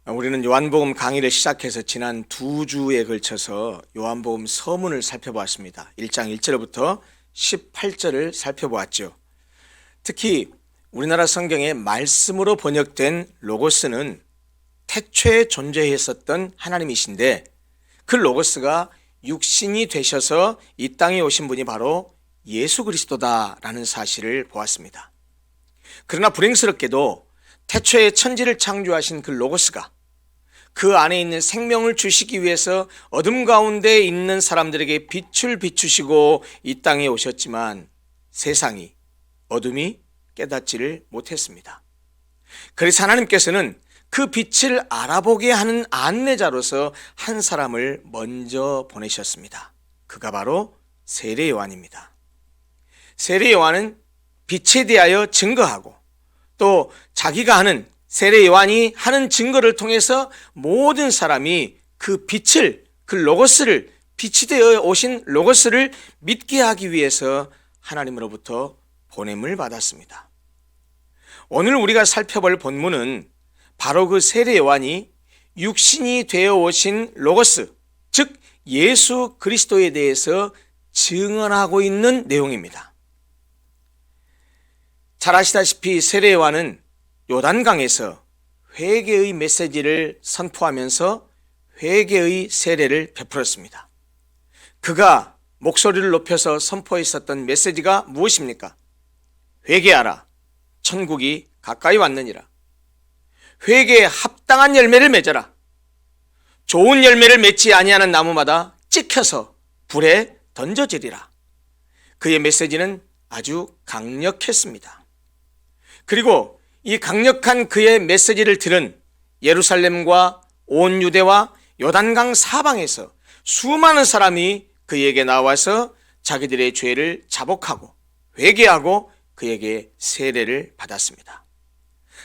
우리는 요한복음 강의를 시작해서 지난 2주에 걸쳐서 요한복음 서문을 살펴보았습니다. 1장 1절부터 18절을 살펴보았죠. 특히 우리나라 성경에 말씀으로 번역된 로고스는 태초에 존재했었던 하나님이신데, 그 로고스가 육신이 되셔서 이 땅에 오신 분이 바로 예수 그리스도다라는 사실을 보았습니다. 그러나 불행스럽게도 태초에 천지를 창조하신 그 로고스가 그 안에 있는 생명을 주시기 위해서 어둠 가운데 있는 사람들에게 빛을 비추시고 이 땅에 오셨지만 세상이, 어둠이 깨닫지를 못했습니다. 그래서 하나님께서는 그 빛을 알아보게 하는 안내자로서 한 사람을 먼저 보내셨습니다. 그가 바로 세례 요한입니다. 세례 요한은 빛에 대하여 증거하고 또 자기가 하는, 세례 요한이 하는 증거를 통해서 모든 사람이 그 빛을, 그 로고스를, 빛이 되어 오신 로고스를 믿게 하기 위해서 하나님으로부터 보냄을 받았습니다. 오늘 우리가 살펴볼 본문은 바로 그 세례 요한이 육신이 되어 오신 로고스, 즉 예수 그리스도에 대해서 증언하고 있는 내용입니다. 잘 아시다시피 세례 요한은 요단강에서 회개의 메시지를 선포하면서 회개의 세례를 베풀었습니다. 그가 목소리를 높여서 선포했었던 메시지가 무엇입니까? 회개하라, 천국이 가까이 왔느니라. 회개에 합당한 열매를 맺어라. 좋은 열매를 맺지 아니하는 나무마다 찍혀서 불에 던져지리라. 그의 메시지는 아주 강력했습니다. 그리고 이 강력한 그의 메시지를 들은 예루살렘과 온 유대와 요단강 사방에서 수많은 사람이 그에게 나와서 자기들의 죄를 자복하고 회개하고 그에게 세례를 받았습니다.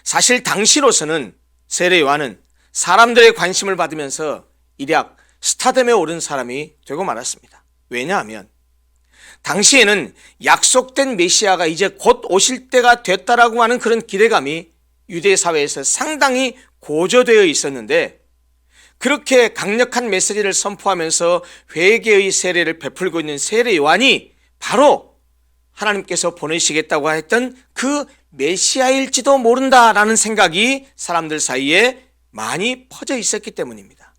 사실 당시로서는 세례 요한은 사람들의 관심을 받으면서 일약 스타덤에 오른 사람이 되고 말았습니다. 왜냐하면 당시에는 약속된 메시아가 이제 곧 오실 때가 됐다라고 하는 그런 기대감이 유대 사회에서 상당히 고조되어 있었는데, 그렇게 강력한 메시지를 선포하면서 회개의 세례를 베풀고 있는 세례 요한이 바로 하나님께서 보내시겠다고 했던 그 메시아일지도 모른다라는 생각이 사람들 사이에 많이 퍼져 있었기 때문입니다.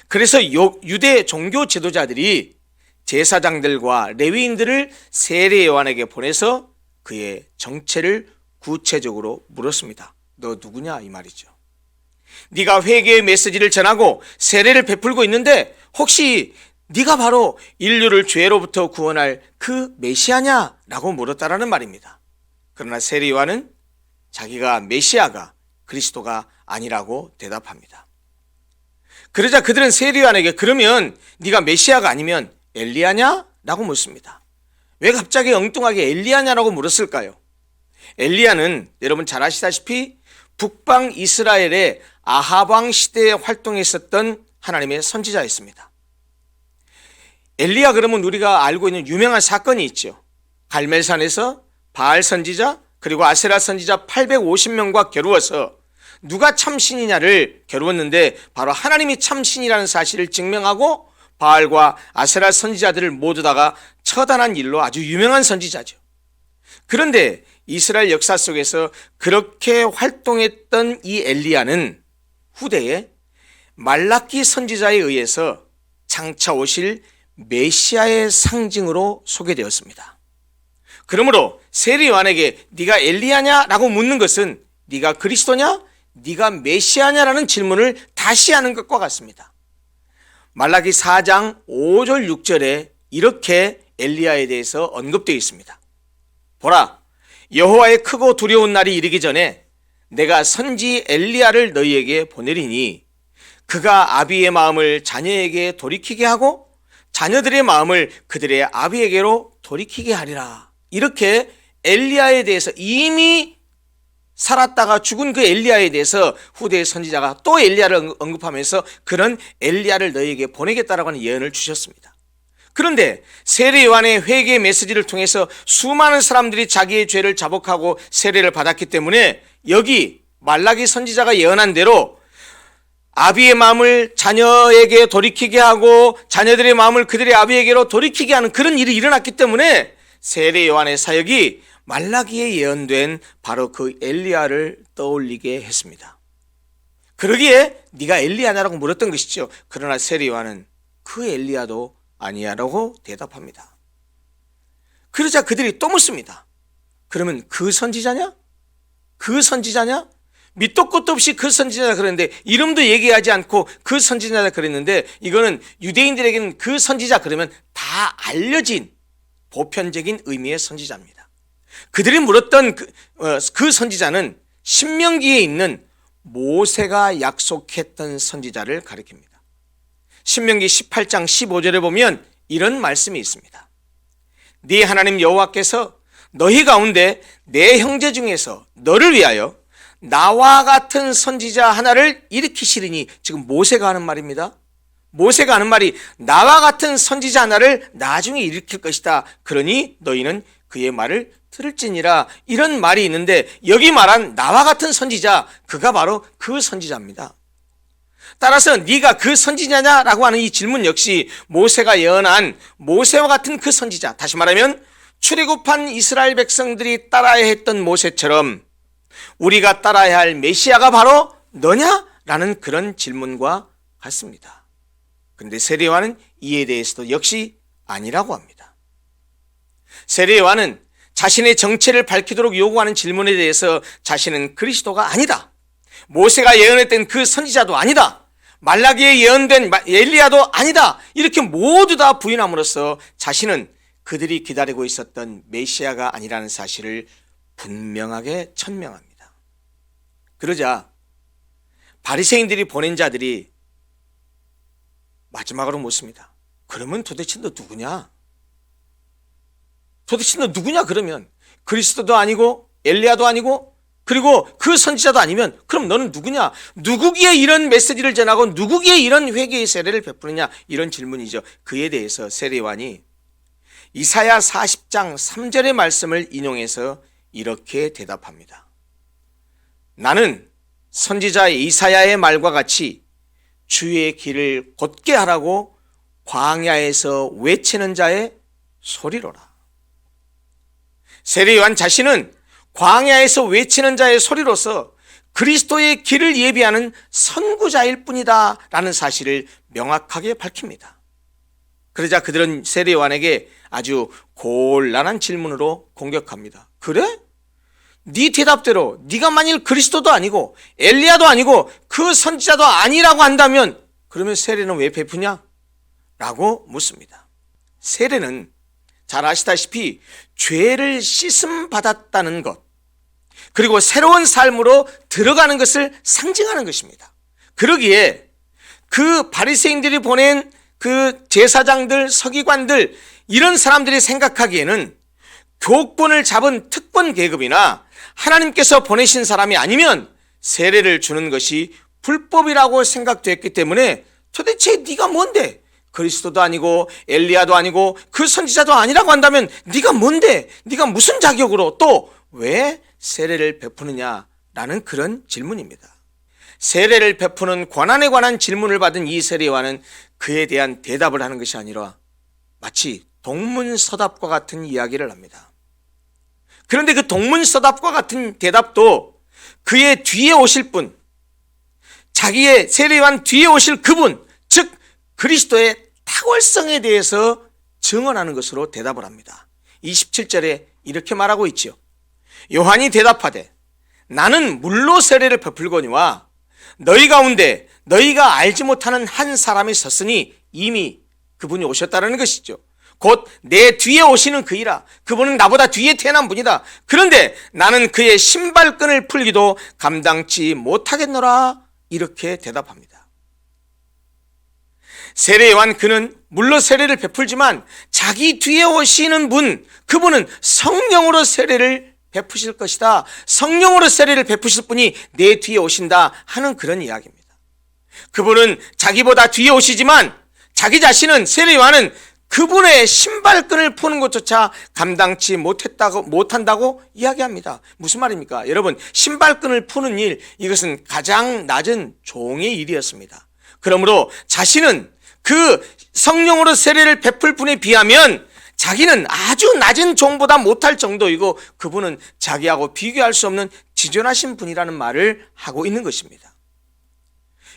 그래서 유대 종교 지도자들이 제사장들과 레위인들을 세례 요한에게 보내서 그의 정체를 구체적으로 물었습니다. 너 누구냐 이 말이죠. 네가 회개의 메시지를 전하고 세례를 베풀고 있는데 혹시 네가 바로 인류를 죄로부터 구원할 그 메시아냐? 라고 물었다라는 말입니다. 그러나 세례 요한은 자기가 메시아가 그리스도가 아니라고 대답합니다. 그러자 그들은 세례 요한에게 그러면 네가 메시아가 아니면 엘리야냐? 라고 묻습니다. 왜 갑자기 엉뚱하게 엘리야냐라고 물었을까요? 엘리야는 여러분 잘 아시다시피 북방 이스라엘의 아합 왕 시대에 활동했었던 하나님의 선지자였습니다. 엘리야 그러면 우리가 알고 있는 유명한 사건이 있죠. 갈멜산에서 바알 선지자 그리고 아세라 선지자 850명과 겨루어서 누가 참신이냐를 겨루었는데 바로 하나님이 참신이라는 사실을 증명하고 바알과 아세라 선지자들을 모두 다가 처단한 일로 아주 유명한 선지자죠. 그런데 이스라엘 역사 속에서 그렇게 활동했던 이 엘리야는 후대에 말라기 선지자에 의해서 장차 오실 메시아의 상징으로 소개되었습니다. 그러므로 세례 요한에게 네가 엘리야냐라고 묻는 것은 네가 그리스도냐? 네가 메시아냐라는 질문을 다시 하는 것과 같습니다. 말라기 4장 5절 6절에 이렇게 엘리야에 대해서 언급되어 있습니다. 보라, 여호와의 크고 두려운 날이 이르기 전에 내가 선지 엘리야를 너희에게 보내리니 그가 아비의 마음을 자녀에게 돌이키게 하고 자녀들의 마음을 그들의 아비에게로 돌이키게 하리라. 이렇게 엘리야에 대해서, 이미 살았다가 죽은 그 엘리야에 대해서 후대의 선지자가 또 엘리야를 언급하면서 그런 엘리야를 너희에게 보내겠다라고 하는 예언을 주셨습니다. 그런데 세례 요한의 회개 메시지를 통해서 수많은 사람들이 자기의 죄를 자복하고 세례를 받았기 때문에 여기 말라기 선지자가 예언한 대로 아비의 마음을 자녀에게 돌이키게 하고 자녀들의 마음을 그들의 아비에게로 돌이키게 하는 그런 일이 일어났기 때문에 세례 요한의 사역이 말라기에 예언된 바로 그 엘리야를 떠올리게 했습니다. 그러기에 네가 엘리야냐라고 물었던 것이죠. 그러나 세례 요한은 그 엘리야도 아니야라고 대답합니다. 그러자 그들이 또 묻습니다. 그러면 그 선지자냐? 그 선지자냐? 밑도 끝도 없이 그 선지자라 그랬는데 이름도 얘기하지 않고 그 선지자라 그랬는데 이거는 유대인들에게는 그 선지자 그러면 다 알려진 보편적인 의미의 선지자입니다. 그들이 물었던 그 선지자는 신명기에 있는 모세가 약속했던 선지자를 가리킵니다. 신명기 18장 15절에 보면 이런 말씀이 있습니다. 네 하나님 여호와께서 너희 가운데 내 형제 중에서 너를 위하여 나와 같은 선지자 하나를 일으키시리니, 지금 모세가 하는 말입니다. 모세가 하는 말이 나와 같은 선지자 하나를 나중에 일으킬 것이다. 그러니 너희는 그의 말을 들을지니라. 이런 말이 있는데 여기 말한 나와 같은 선지자, 그가 바로 그 선지자입니다. 따라서 네가 그 선지자냐라고 하는 이 질문 역시 모세가 예언한 모세와 같은 그 선지자, 다시 말하면 출애굽한 이스라엘 백성들이 따라야 했던 모세처럼 우리가 따라야 할 메시아가 바로 너냐? 라는 그런 질문과 같습니다. 그런데 세례 요한은 이에 대해서도 역시 아니라고 합니다. 세례 요한은 자신의 정체를 밝히도록 요구하는 질문에 대해서 자신은 그리스도가 아니다, 모세가 예언했던 그 선지자도 아니다, 말라기에 예언된 엘리야도 아니다, 이렇게 모두 다 부인함으로써 자신은 그들이 기다리고 있었던 메시아가 아니라는 사실을 분명하게 천명합니다. 그러자 바리새인들이 보낸 자들이 마지막으로 묻습니다. 그러면 도대체 너 누구냐? 도대체 너 누구냐? 그러면 그리스도도 아니고 엘리야도 아니고 그리고 그 선지자도 아니면 그럼 너는 누구냐? 누구기에 이런 메시지를 전하고 누구기에 이런 회개의 세례를 베푸느냐? 이런 질문이죠. 그에 대해서 세례 요한이 이사야 40장 3절의 말씀을 인용해서 이렇게 대답합니다. 나는 선지자 이사야의 말과 같이 주의 길을 곧게 하라고 광야에서 외치는 자의 소리로라. 세례 요한 자신은 광야에서 외치는 자의 소리로서 그리스도의 길을 예비하는 선구자일 뿐이다 라는 사실을 명확하게 밝힙니다. 그러자 그들은 세례 요한에게 아주 곤란한 질문으로 공격합니다. 그래? 네 대답대로 네가 만일 그리스도도 아니고 엘리야도 아니고 그 선지자도 아니라고 한다면 그러면 세례는 왜 베푸냐? 라고 묻습니다. 세례는 잘 아시다시피 죄를 씻음 받았다는 것, 그리고 새로운 삶으로 들어가는 것을 상징하는 것입니다. 그러기에 그 바리새인들이 보낸 그 제사장들, 서기관들, 이런 사람들이 생각하기에는 교권을 잡은 특권 계급이나 하나님께서 보내신 사람이 아니면 세례를 주는 것이 불법이라고 생각됐기 때문에 도대체 네가 뭔데? 그리스도도 아니고 엘리야도 아니고 그 선지자도 아니라고 한다면 네가 뭔데? 네가 무슨 자격으로 또 왜 세례를 베푸느냐라는 그런 질문입니다. 세례를 베푸는 권한에 관한 질문을 받은 이 세례 요한은 그에 대한 대답을 하는 것이 아니라 마치 동문서답과 같은 이야기를 합니다. 그런데 그 동문서답과 같은 대답도 그의 뒤에 오실 분, 자기의 세례 요한 뒤에 오실 그분, 즉 그리스도의 탁월성에 대해서 증언하는 것으로 대답을 합니다. 27절에 이렇게 말하고 있지요. 요한이 대답하되 나는 물로 세례를 베풀거니와 너희 가운데 너희가 알지 못하는 한 사람이 섰으니 이미 그분이 오셨다는 것이죠. 곧 내 뒤에 오시는 그이라. 그분은 나보다 뒤에 태어난 분이다. 그런데 나는 그의 신발끈을 풀기도 감당치 못하겠노라. 이렇게 대답합니다. 세례 요한 그는 물로 세례를 베풀지만 자기 뒤에 오시는 분, 그분은 성령으로 세례를 베푸실 것이다. 성령으로 세례를 베푸실 분이 내 뒤에 오신다 하는 그런 이야기입니다. 그분은 자기보다 뒤에 오시지만 자기 자신은, 세례 요한은 그분의 신발끈을 푸는 것조차 감당치 못한다고 이야기합니다. 무슨 말입니까? 여러분, 신발끈을 푸는 일, 이것은 가장 낮은 종의 일이었습니다. 그러므로 자신은 그 성령으로 세례를 베풀 분에 비하면 자기는 아주 낮은 종보다 못할 정도이고 그분은 자기하고 비교할 수 없는 지존하신 분이라는 말을 하고 있는 것입니다.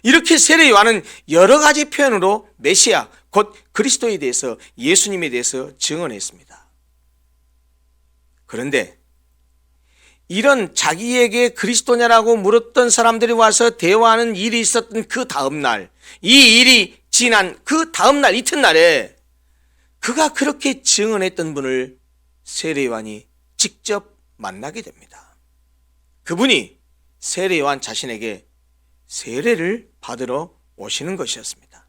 이렇게 세례 요한은 여러 가지 표현으로 메시아, 곧 그리스도에 대해서, 예수님에 대해서 증언했습니다. 그런데 이런 자기에게 그리스도냐라고 물었던 사람들이 와서 대화하는 일이 있었던 그 다음날, 이 일이 지난 그 다음날 이튿날에 그가 그렇게 증언했던 분을 세례 요한이 직접 만나게 됩니다. 그분이 세례 요한 자신에게 세례를 받으러 오시는 것이었습니다.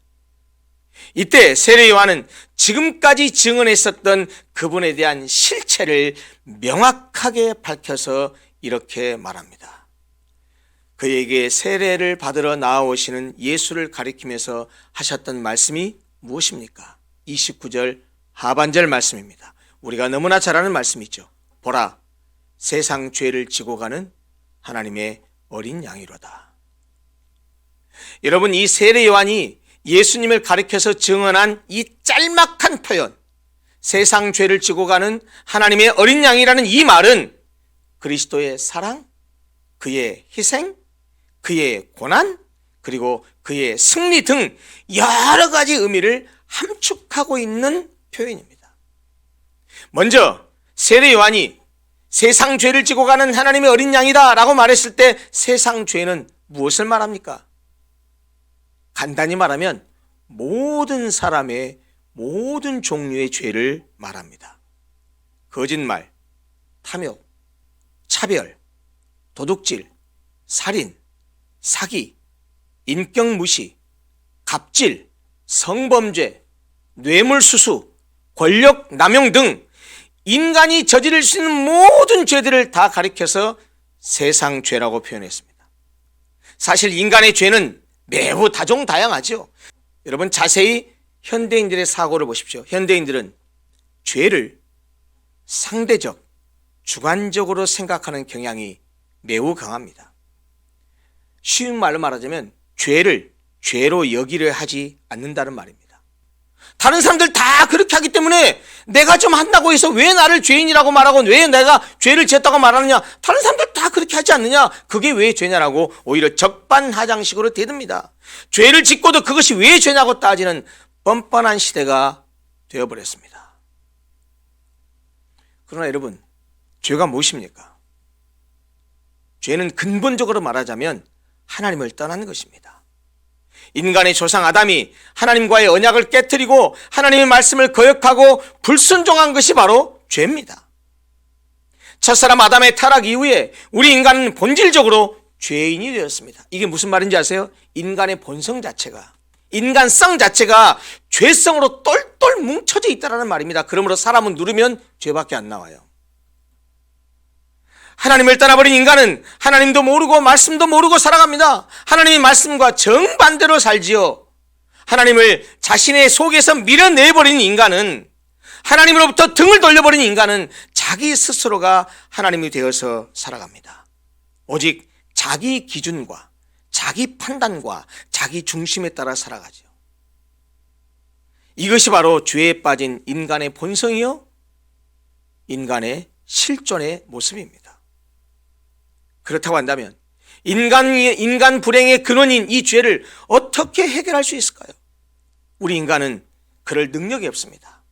이때 세례 요한은 지금까지 증언했었던 그분에 대한 실체를 명확하게 밝혀서 이렇게 말합니다. 그에게 세례를 받으러 나아오시는 예수를 가리키면서 하셨던 말씀이 무엇입니까? 29절 하반절 말씀입니다. 우리가 너무나 잘 아는 말씀이죠. 보라, 세상 죄를 지고 가는 하나님의 어린 양이로다. 여러분, 이 세례 요한이 예수님을 가리켜서 증언한 이 짤막한 표현, 세상 죄를 지고 가는 하나님의 어린 양이라는 이 말은 그리스도의 사랑, 그의 희생, 그의 고난, 그리고 그의 승리 등 여러 가지 의미를 함축하고 있는 표현입니다. 먼저 세례 요한이 세상 죄를 지고 가는 하나님의 어린 양이다 라고 말했을 때 세상 죄는 무엇을 말합니까? 간단히 말하면 모든 사람의 모든 종류의 죄를 말합니다. 거짓말, 탐욕, 차별, 도둑질, 살인, 사기, 인격 무시, 갑질, 성범죄, 뇌물수수, 권력 남용 등 인간이 저지를 수 있는 모든 죄들을 다 가리켜서 세상 죄라고 표현했습니다. 사실 인간의 죄는 매우 다종다양하죠. 여러분, 자세히 현대인들의 사고를 보십시오. 현대인들은 죄를 상대적, 주관적으로 생각하는 경향이 매우 강합니다. 쉬운 말로 말하자면 죄를 죄로 여기려 하지 않는다는 말입니다. 다른 사람들 다 그렇게 하기 때문에 내가 좀 한다고 해서 왜 나를 죄인이라고 말하고 왜 내가 죄를 지었다고 말하느냐, 다른 사람들 다 그렇게 하지 않느냐, 그게 왜 죄냐라고 오히려 적반하장식으로 대듭니다. 죄를 짓고도 그것이 왜 죄냐고 따지는 뻔뻔한 시대가 되어버렸습니다. 그러나 여러분, 죄가 무엇입니까? 죄는 근본적으로 말하자면 하나님을 떠나는 것입니다. 인간의 조상 아담이 하나님과의 언약을 깨트리고 하나님의 말씀을 거역하고 불순종한 것이 바로 죄입니다. 첫사람 아담의 타락 이후에 우리 인간은 본질적으로 죄인이 되었습니다. 이게 무슨 말인지 아세요? 인간의 본성 자체가, 인간성 자체가 죄성으로 똘똘 뭉쳐져 있다는 말입니다. 그러므로 사람은 누르면 죄밖에 안 나와요. 하나님을 떠나버린 인간은 하나님도 모르고 말씀도 모르고 살아갑니다. 하나님의 말씀과 정반대로 살지요. 하나님을 자신의 속에서 밀어내버린 인간은, 하나님으로부터 등을 돌려버린 인간은 자기 스스로가 하나님이 되어서 살아갑니다. 오직 자기 기준과 자기 판단과 자기 중심에 따라 살아가죠. 이것이 바로 죄에 빠진 인간의 본성이요, 인간의 실존의 모습입니다. 그렇다고 한다면 인간 불행의 근원인 이 죄를 어떻게 해결할 수 있을까요? 우리 인간은 그럴 능력이 없습니다.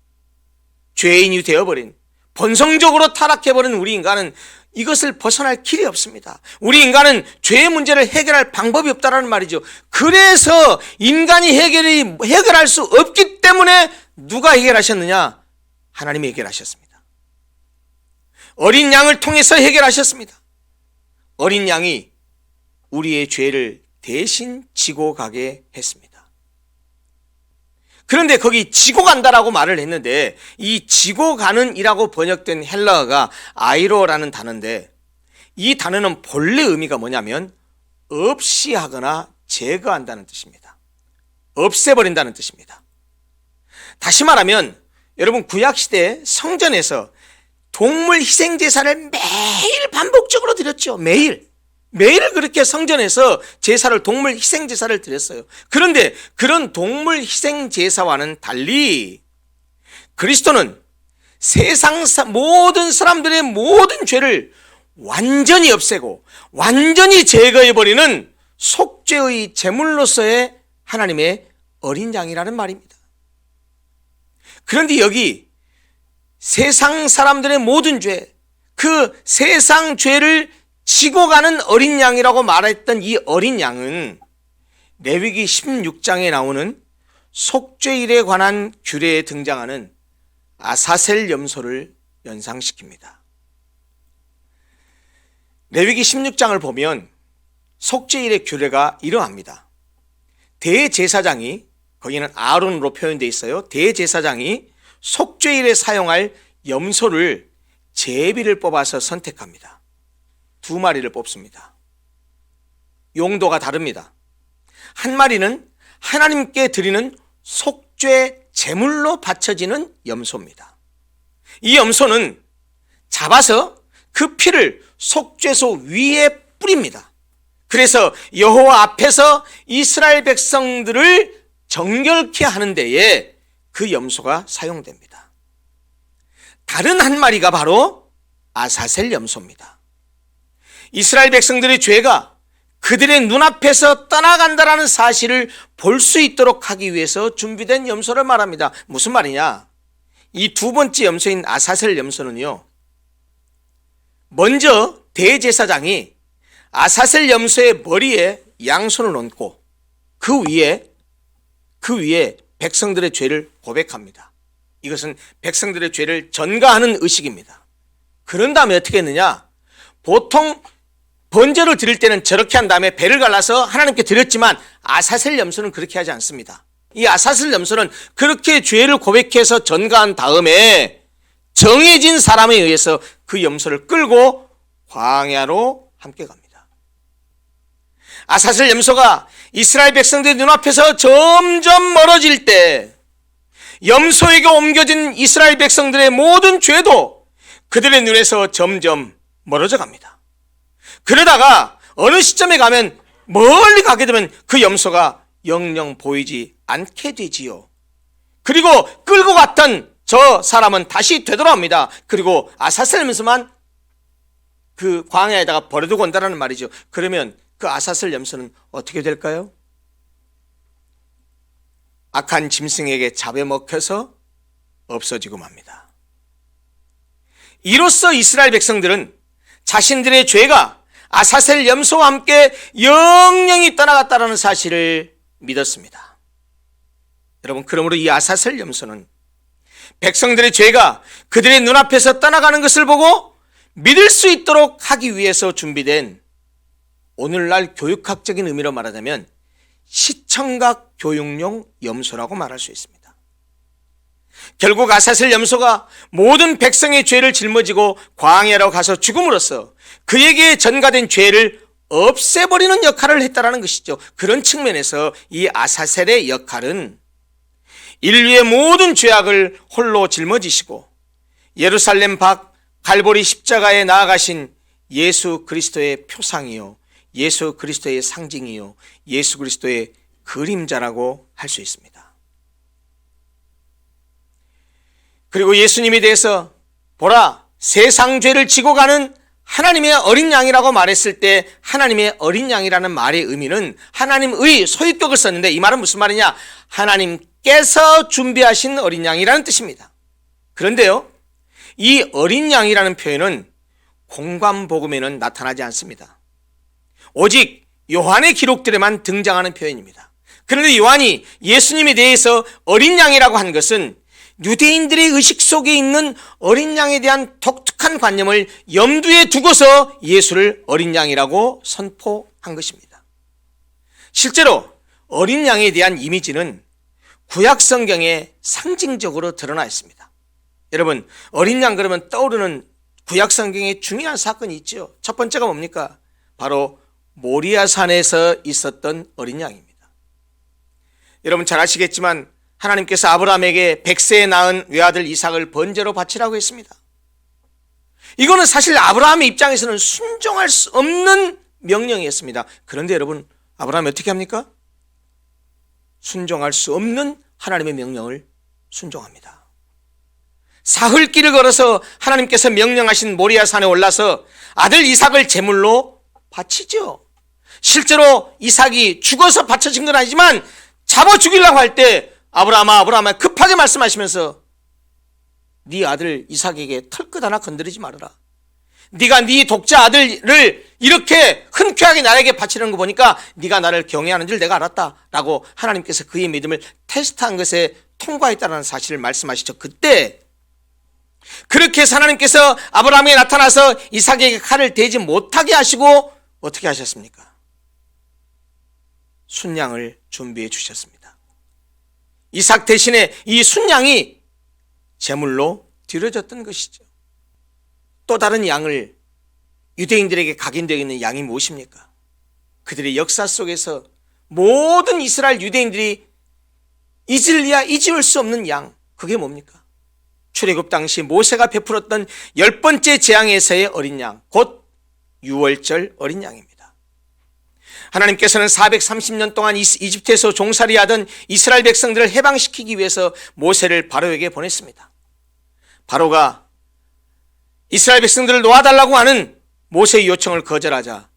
죄인이 되어버린, 본성적으로 타락해버린 우리 인간은 이것을 벗어날 길이 없습니다. 우리 인간은 죄의 문제를 해결할 방법이 없다는 말이죠. 그래서 인간이 해결할 수 없기 때문에 누가 해결하셨느냐? 하나님이 해결하셨습니다. 어린 양을 통해서 해결하셨습니다. 어린 양이 우리의 죄를 대신 지고 가게 했습니다. 그런데 거기 지고 간다라고 말을 했는데 이 지고 가는 이라고 번역된 헬라어가 아이로라는 단어인데 이 단어는 본래 의미가 뭐냐면 없이 하거나 제거한다는 뜻입니다. 없애버린다는 뜻입니다. 다시 말하면 여러분, 구약시대 성전에서 동물 희생제사를 매일 반복적으로 드렸죠. 매일 그렇게 성전에서 제사를, 동물 희생제사를 드렸어요. 그런데 그런 동물 희생제사와는 달리 그리스도는 세상 모든 사람들의 모든 죄를 완전히 없애고 완전히 제거해버리는 속죄의 제물로서의 하나님의 어린 양이라는 말입니다. 그런데 여기 세상 사람들의 모든 죄, 그 세상 죄를 지고 가는 어린 양이라고 말했던 이 어린 양은 레위기 16장에 나오는 속죄일에 관한 규례에 등장하는 아사셀 염소를 연상시킵니다. 레위기 16장을 보면 속죄일의 규례가 이러합니다. 대제사장이, 거기는 아론으로 표현되어 있어요. 대제사장이 속죄일에 사용할 염소를 제비를 뽑아서 선택합니다. 2마리를 뽑습니다. 용도가 다릅니다. 한 마리는 하나님께 드리는 속죄 제물로 바쳐지는 염소입니다. 이 염소는 잡아서 그 피를 속죄소 위에 뿌립니다. 그래서 여호와 앞에서 이스라엘 백성들을 정결케 하는 데에 그 염소가 사용됩니다. 다른 한 마리가 바로 아사셀 염소입니다. 이스라엘 백성들의 죄가 그들의 눈앞에서 떠나간다라는 사실을 볼 수 있도록 하기 위해서 준비된 염소를 말합니다. 무슨 말이냐? 이 두 번째 염소인 아사셀 염소는요, 먼저 대제사장이 아사셀 염소의 머리에 양손을 얹고 그 위에 백성들의 죄를 고백합니다. 이것은 백성들의 죄를 전가하는 의식입니다. 그런 다음에 어떻게 했느냐? 보통 번제를 드릴 때는 저렇게 한 다음에 배를 갈라서 하나님께 드렸지만 아사셀 염소는 그렇게 하지 않습니다. 이 아사셀 염소는 그렇게 죄를 고백해서 전가한 다음에 정해진 사람에 의해서 그 염소를 끌고 광야로 함께 갑니다. 아사셀 염소가 이스라엘 백성들의 눈앞에서 점점 멀어질 때 염소에게 옮겨진 이스라엘 백성들의 모든 죄도 그들의 눈에서 점점 멀어져 갑니다. 그러다가 어느 시점에 가면, 멀리 가게 되면 그 염소가 영영 보이지 않게 되지요. 그리고 끌고 갔던 저 사람은 다시 되돌아옵니다. 그리고 아사셀 염소만 그 광야에다가 버려두고 온다는 말이죠. 그러면 그 아사셀 염소는 어떻게 될까요? 악한 짐승에게 잡아먹혀서 없어지고 맙니다. 이로써 이스라엘 백성들은 자신들의 죄가 아사셀 염소와 함께 영영이 떠나갔다는 사실을 믿었습니다. 여러분, 그러므로 이 아사셀 염소는 백성들의 죄가 그들의 눈앞에서 떠나가는 것을 보고 믿을 수 있도록 하기 위해서 준비된, 오늘날 교육학적인 의미로 말하자면 시청각 교육용 염소라고 말할 수 있습니다. 결국 아사셀 염소가 모든 백성의 죄를 짊어지고 광야로 가서 죽음으로써 그에게 전가된 죄를 없애버리는 역할을 했다는 것이죠. 그런 측면에서 이 아사셀의 역할은 인류의 모든 죄악을 홀로 짊어지시고 예루살렘 밖 갈보리 십자가에 나아가신 예수 그리스도의 표상이요, 예수 그리스도의 상징이요, 예수 그리스도의 그림자라고 할 수 있습니다. 그리고 예수님에 대해서 보라, 세상 죄를 지고 가는 하나님의 어린 양이라고 말했을 때 하나님의 어린 양이라는 말의 의미는 하나님의 소유격을 썼는데, 이 말은 무슨 말이냐? 하나님께서 준비하신 어린 양이라는 뜻입니다. 그런데요, 이 어린 양이라는 표현은 공관복음에는 나타나지 않습니다. 오직 요한의 기록들에만 등장하는 표현입니다. 그런데 요한이 예수님에 대해서 어린 양이라고 한 것은 유대인들의 의식 속에 있는 어린 양에 대한 독특한 관념을 염두에 두고서 예수를 어린 양이라고 선포한 것입니다. 실제로 어린 양에 대한 이미지는 구약 성경에 상징적으로 드러나 있습니다. 여러분, 어린 양 그러면 떠오르는 구약 성경의 중요한 사건이 있죠. 첫 번째가 뭡니까? 바로 모리아산에서 있었던 어린 양입니다. 여러분 잘 아시겠지만 하나님께서 아브라함에게 100세에 낳은 외아들 이삭을 번제로 바치라고 했습니다. 이거는 사실 아브라함의 입장에서는 순종할 수 없는 명령이었습니다. 그런데 여러분, 아브라함이 어떻게 합니까? 순종할 수 없는 하나님의 명령을 순종합니다. 사흘길을 걸어서 하나님께서 명령하신 모리아 산에 올라서 아들 이삭을 제물로 바치죠. 실제로 이삭이 죽어서 바쳐진 건 아니지만 잡아 죽이려고 할 때 아브라함아 급하게 말씀하시면서 네 아들 이삭에게 털끝 하나 건드리지 말아라. 네가 네 독자 아들을 이렇게 흔쾌하게 나에게 바치는 거 보니까 네가 나를 경외하는 줄 내가 알았다 라고 하나님께서 그의 믿음을 테스트한 것에 통과했다는 사실을 말씀하시죠. 그때 그렇게 해서 하나님께서 아브라함에게 나타나서 이삭에게 칼을 대지 못하게 하시고 어떻게 하셨습니까? 순양을 준비해 주셨습니다. 이삭 대신에 이 순양이 제물로 드려졌던 것이죠. 또 다른 양을 유대인들에게 각인되어 있는 양이 무엇입니까? 그들의 역사 속에서 모든 이스라엘 유대인들이 잊을래야 잊을 수 없는 양, 그게 뭡니까? 출애굽 당시 모세가 베풀었던 10번째 재앙에서의 어린 양, 곧 유월절 어린 양입니다. 하나님께서는 430년 동안 이집트에서 종살이하던 이스라엘 백성들을 해방시키기 위해서 모세를 바로에게 보냈습니다. 바로가 이스라엘 백성들을 놓아달라고 하는 모세의 요청을 거절하자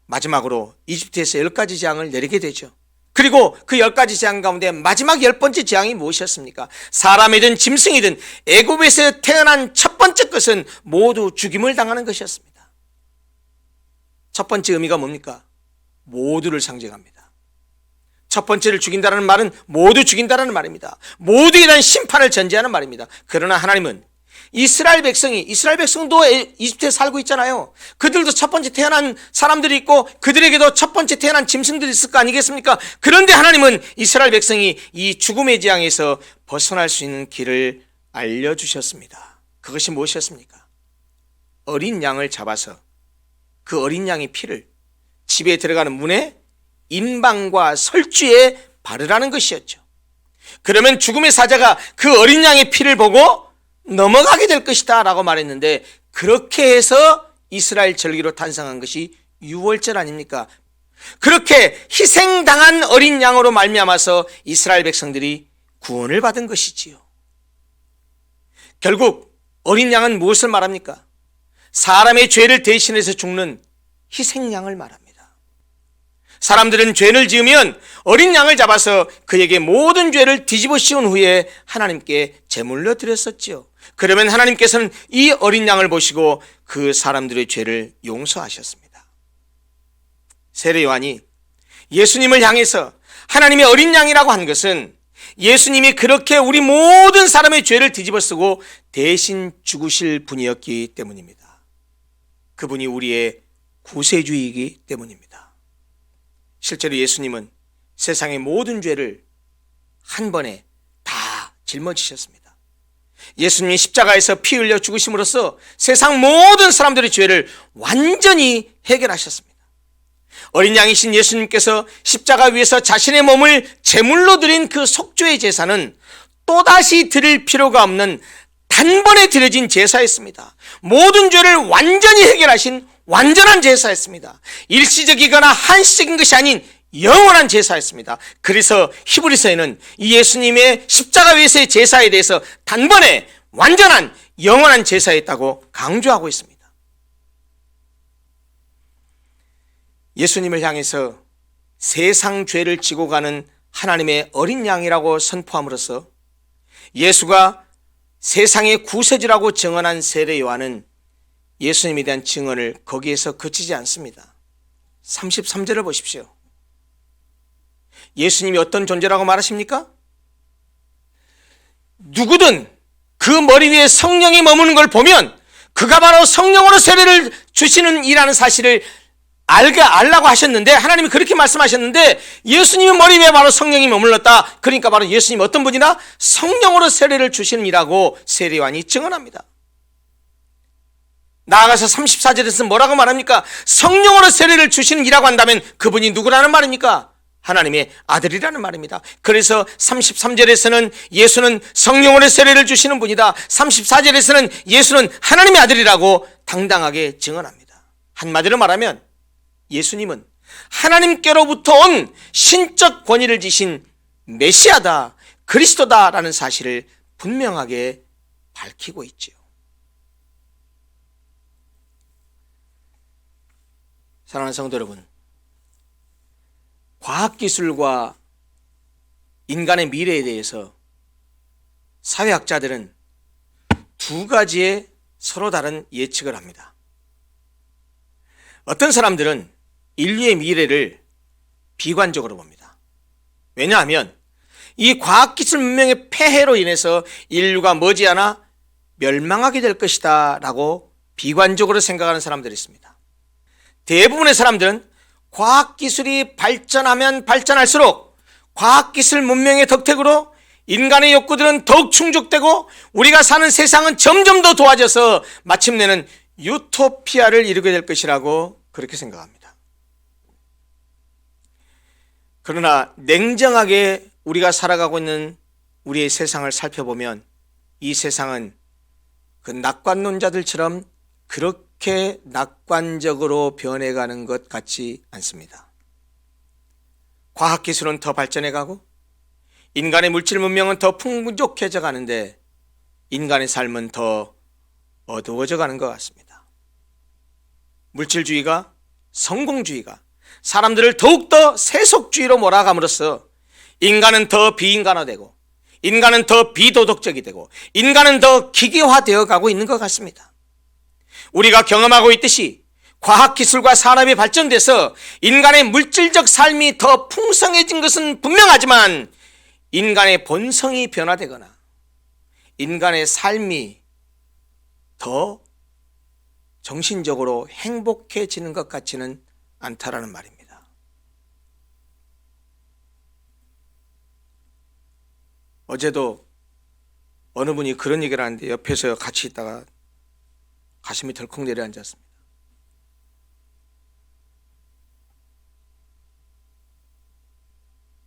마지막으로 이집트에서 10가지 재앙을 내리게 되죠. 그리고 그 10가지 재앙 가운데 마지막 10번째 재앙이 무엇이었습니까? 사람이든 짐승이든 애굽에서 태어난 첫 번째 것은 모두 죽임을 당하는 것이었습니다. 첫 번째 의미가 뭡니까? 모두를 상징합니다. 첫 번째를 죽인다는 말은 모두 죽인다는 말입니다. 모두에 대한 심판을 전제하는 말입니다. 그러나 하나님은 이스라엘 백성도 이집트에 살고 있잖아요. 그들도 첫 번째 태어난 사람들이 있고 그들에게도 첫 번째 태어난 짐승들이 있을 거 아니겠습니까? 그런데 하나님은 이스라엘 백성이 이 죽음의 재앙에서 벗어날 수 있는 길을 알려주셨습니다. 그것이 무엇이었습니까? 어린 양을 잡아서 그 어린 양의 피를 집에 들어가는 문에 인방과 설주에 바르라는 것이었죠. 그러면 죽음의 사자가 그 어린 양의 피를 보고 넘어가게 될 것이다 라고 말했는데, 그렇게 해서 이스라엘 절기로 탄생한 것이 유월절 아닙니까? 그렇게 희생당한 어린 양으로 말미암아서 이스라엘 백성들이 구원을 받은 것이지요. 결국 어린 양은 무엇을 말합니까? 사람의 죄를 대신해서 죽는 희생양을 말합니다. 사람들은 죄를 지으면 어린 양을 잡아서 그에게 모든 죄를 뒤집어 씌운 후에 하나님께 제물로 드렸었지요. 그러면 하나님께서는 이 어린 양을 보시고 그 사람들의 죄를 용서하셨습니다. 세례 요한이 예수님을 향해서 하나님의 어린 양이라고 한 것은 예수님이 그렇게 우리 모든 사람의 죄를 뒤집어 쓰고 대신 죽으실 분이었기 때문입니다. 그분이 우리의 구세주이기 때문입니다. 실제로 예수님은 세상의 모든 죄를 한 번에 다 짊어지셨습니다. 예수님이 십자가에서 피 흘려 죽으심으로써 세상 모든 사람들의 죄를 완전히 해결하셨습니다. 어린 양이신 예수님께서 십자가 위에서 자신의 몸을 제물로 드린 그 속죄의 제사는 또다시 드릴 필요가 없는 단번에 드려진 제사였습니다. 모든 죄를 완전히 해결하신 완전한 제사였습니다. 일시적이거나 한시적인 것이 아닌 영원한 제사였습니다. 그래서 히브리서에는 이 예수님의 십자가 위에서의 제사에 대해서 단번에 완전한 영원한 제사였다고 강조하고 있습니다. 예수님을 향해서 세상 죄를 지고 가는 하나님의 어린 양이라고 선포함으로써 예수가 세상의 구세주라고 증언한 세례 요한은 예수님에 대한 증언을 거기에서 그치지 않습니다. 33절을 보십시오. 예수님이 어떤 존재라고 말하십니까? 누구든 그 머리 위에 성령이 머무는 걸 보면 그가 바로 성령으로 세례를 주시는 이라는 사실을 알라고 하셨는데, 하나님이 그렇게 말씀하셨는데 예수님의 머리 위에 바로 성령이 머물렀다. 그러니까 바로 예수님 어떤 분이나 성령으로 세례를 주시는 이라고 세례 요한이 증언합니다. 나아가서 34절에서 뭐라고 말합니까? 성령으로 세례를 주시는 이라고 한다면 그분이 누구라는 말입니까? 하나님의 아들이라는 말입니다. 그래서 33절에서는 예수는 성령으로 세례를 주시는 분이다. 34절에서는 예수는 하나님의 아들이라고 당당하게 증언합니다. 한마디로 말하면 예수님은 하나님께로부터 온 신적 권위를 지신 메시아다, 그리스도다라는 사실을 분명하게 밝히고 있지요. 사랑하는 성도 여러분, 과학기술과 인간의 미래에 대해서 사회학자들은 두 가지의 서로 다른 예측을 합니다. 어떤 사람들은 인류의 미래를 비관적으로 봅니다. 왜냐하면 이 과학기술 문명의 폐해로 인해서 인류가 머지않아 멸망하게 될 것이다 라고 비관적으로 생각하는 사람들이 있습니다. 대부분의 사람들은 과학기술이 발전하면 발전할수록 과학기술 문명의 덕택으로 인간의 욕구들은 더욱 충족되고 우리가 사는 세상은 점점 더 좋아져서 마침내는 유토피아를 이루게 될 것이라고 그렇게 생각합니다. 그러나 냉정하게 우리가 살아가고 있는 우리의 세상을 살펴보면 이 세상은 그 낙관론자들처럼 그렇게 낙관적으로 변해가는 것 같지 않습니다. 과학기술은 더 발전해가고 인간의 물질 문명은 더 풍족해져 가는데 인간의 삶은 더 어두워져 가는 것 같습니다. 물질주의가, 성공주의가 사람들을 더욱더 세속주의로 몰아감으로써 인간은 더 비인간화되고 인간은 더 비도덕적이 되고 인간은 더 기계화되어 가고 있는 것 같습니다. 우리가 경험하고 있듯이 과학기술과 산업이 발전돼서 인간의 물질적 삶이 더 풍성해진 것은 분명하지만 인간의 본성이 변화되거나 인간의 삶이 더 정신적으로 행복해지는 것 같지는 않다라는 말입니다. 어제도 어느 분이 그런 얘기를 하는데 옆에서 같이 있다가 가슴이 덜컥 내려앉았습니다.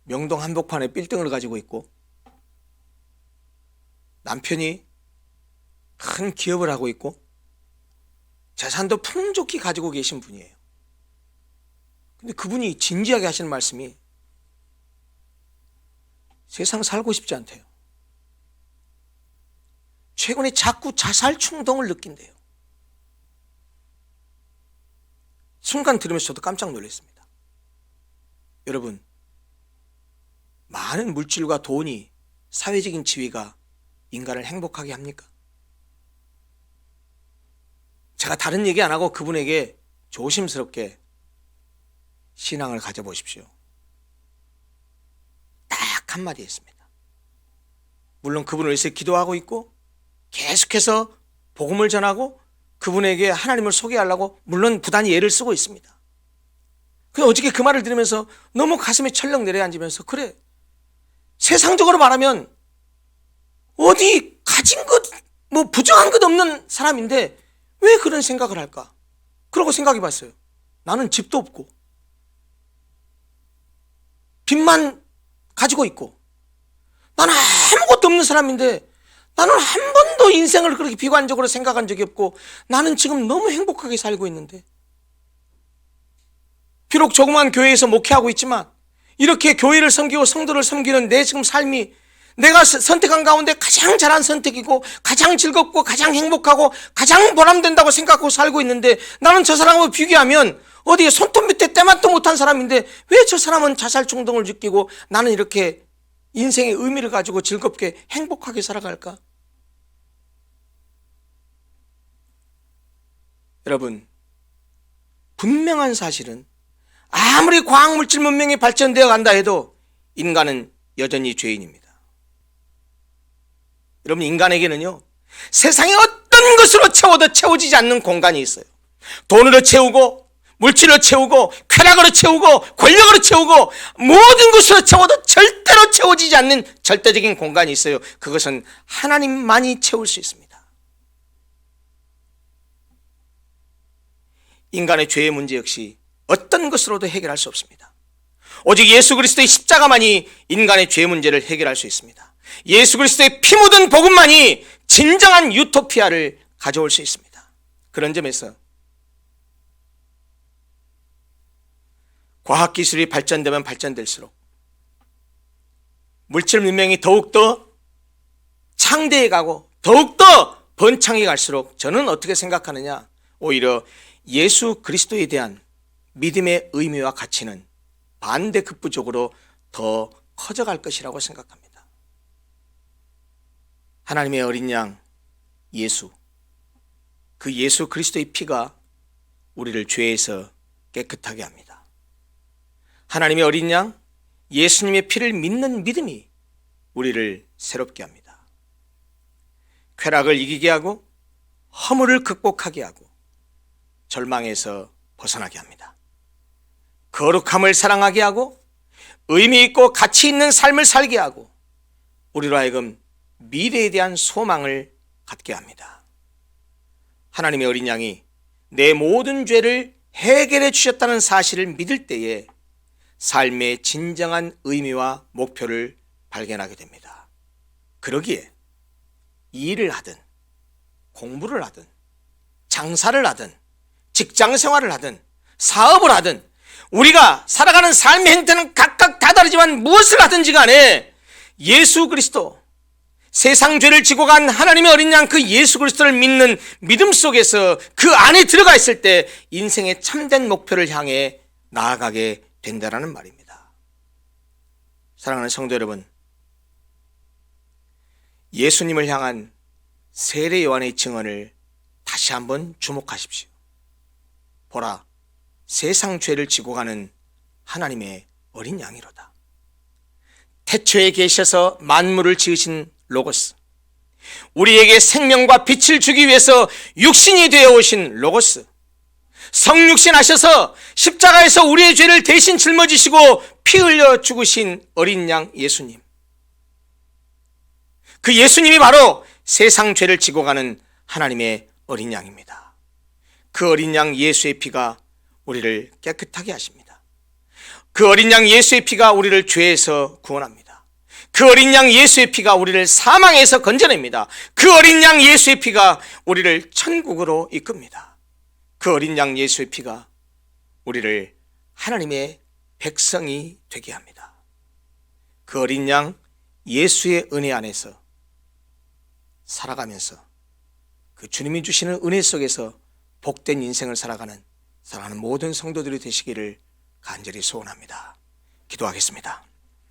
명동 한복판에 빌딩을 가지고 있고 남편이 큰 기업을 하고 있고 재산도 풍족히 가지고 계신 분이에요. 근데 그분이 진지하게 하시는 말씀이 세상 살고 싶지 않대요. 최근에 자꾸 자살 충동을 느낀대요. 순간 들으면서 저도 깜짝 놀랐습니다. 여러분, 많은 물질과 돈이, 사회적인 지위가 인간을 행복하게 합니까? 제가 다른 얘기 안 하고 그분에게 조심스럽게 신앙을 가져보십시오. 딱 한마디 했습니다. 물론 그분을 위해서 기도하고 있고 계속해서 복음을 전하고 그분에게 하나님을 소개하려고 물론 부단히 애를 쓰고 있습니다. 근데 어저께 그 말을 들으면서 너무 가슴에 철렁 내려앉으면서 그래, 세상적으로 말하면 어디 가진 것, 뭐 부정한 것 없는 사람인데 왜 그런 생각을 할까? 그러고 생각해 봤어요. 나는 집도 없고 빚만 가지고 있고 나는 아무것도 없는 사람인데 나는 한 번도 인생을 그렇게 비관적으로 생각한 적이 없고 나는 지금 너무 행복하게 살고 있는데, 비록 조그만 교회에서 목회하고 있지만 이렇게 교회를 섬기고 성도를 섬기는 내 지금 삶이 내가 선택한 가운데 가장 잘한 선택이고 가장 즐겁고 가장 행복하고 가장 보람된다고 생각하고 살고 있는데 나는 저 사람하고 비교하면 어디에 손톱 밑에 때만도 못한 사람인데 왜 저 사람은 자살 충동을 느끼고 나는 이렇게 인생의 의미를 가지고 즐겁게 행복하게 살아갈까? 여러분, 분명한 사실은 아무리 과학물질 문명이 발전되어 간다 해도 인간은 여전히 죄인입니다. 여러분, 인간에게는요, 세상의 어떤 것으로 채워도 채워지지 않는 공간이 있어요. 돈으로 채우고 물질로 채우고 쾌락으로 채우고 권력으로 채우고 모든 것으로 채워도 절대로 채워지지 않는 절대적인 공간이 있어요. 그것은 하나님만이 채울 수 있습니다. 인간의 죄의 문제 역시 어떤 것으로도 해결할 수 없습니다. 오직 예수 그리스도의 십자가만이 인간의 죄 문제를 해결할 수 있습니다. 예수 그리스도의 피 묻은 복음만이 진정한 유토피아를 가져올 수 있습니다. 그런 점에서 과학기술이 발전되면 발전될수록 물질 문명이 더욱더 창대해 가고 더욱더 번창해 갈수록 저는 어떻게 생각하느냐, 오히려 예수 그리스도에 대한 믿음의 의미와 가치는 반대급부적으로 더 커져갈 것이라고 생각합니다. 하나님의 어린 양 예수, 그 예수 그리스도의 피가 우리를 죄에서 깨끗하게 합니다. 하나님의 어린 양 예수님의 피를 믿는 믿음이 우리를 새롭게 합니다. 쾌락을 이기게 하고 허물을 극복하게 하고 절망에서 벗어나게 합니다. 거룩함을 사랑하게 하고 의미 있고 가치 있는 삶을 살게 하고 우리로 하여금 미래에 대한 소망을 갖게 합니다. 하나님의 어린 양이 내 모든 죄를 해결해 주셨다는 사실을 믿을 때에 삶의 진정한 의미와 목표를 발견하게 됩니다. 그러기에 일을 하든 공부를 하든 장사를 하든 직장 생활을 하든 사업을 하든 우리가 살아가는 삶의 행태는 각각 다 다르지만 무엇을 하든지 간에 예수 그리스도, 세상 죄를 지고 간 하나님의 어린 양 그 예수 그리스도를 믿는 믿음 속에서 그 안에 들어가 있을 때 인생의 참된 목표를 향해 나아가게 된다는 말입니다. 사랑하는 성도 여러분, 예수님을 향한 세례 요한의 증언을 다시 한번 주목하십시오. 보라, 세상 죄를 지고 가는 하나님의 어린 양이로다. 태초에 계셔서 만물을 지으신 로고스, 우리에게 생명과 빛을 주기 위해서 육신이 되어 오신 로고스, 성육신 하셔서 십자가에서 우리의 죄를 대신 짊어지시고 피 흘려 죽으신 어린 양 예수님, 그 예수님이 바로 세상 죄를 지고 가는 하나님의 어린 양입니다. 그 어린 양 예수의 피가 우리를 깨끗하게 하십니다. 그 어린 양 예수의 피가 우리를 죄에서 구원합니다. 그 어린 양 예수의 피가 우리를 사망에서 건져냅니다. 그 어린 양 예수의 피가 우리를 천국으로 이끕니다. 그 어린 양 예수의 피가 우리를 하나님의 백성이 되게 합니다. 그 어린 양 예수의 은혜 안에서 살아가면서 그 주님이 주시는 은혜 속에서 복된 인생을 살아가는 사랑하는 모든 성도들이 되시기를 간절히 소원합니다. 기도하겠습니다.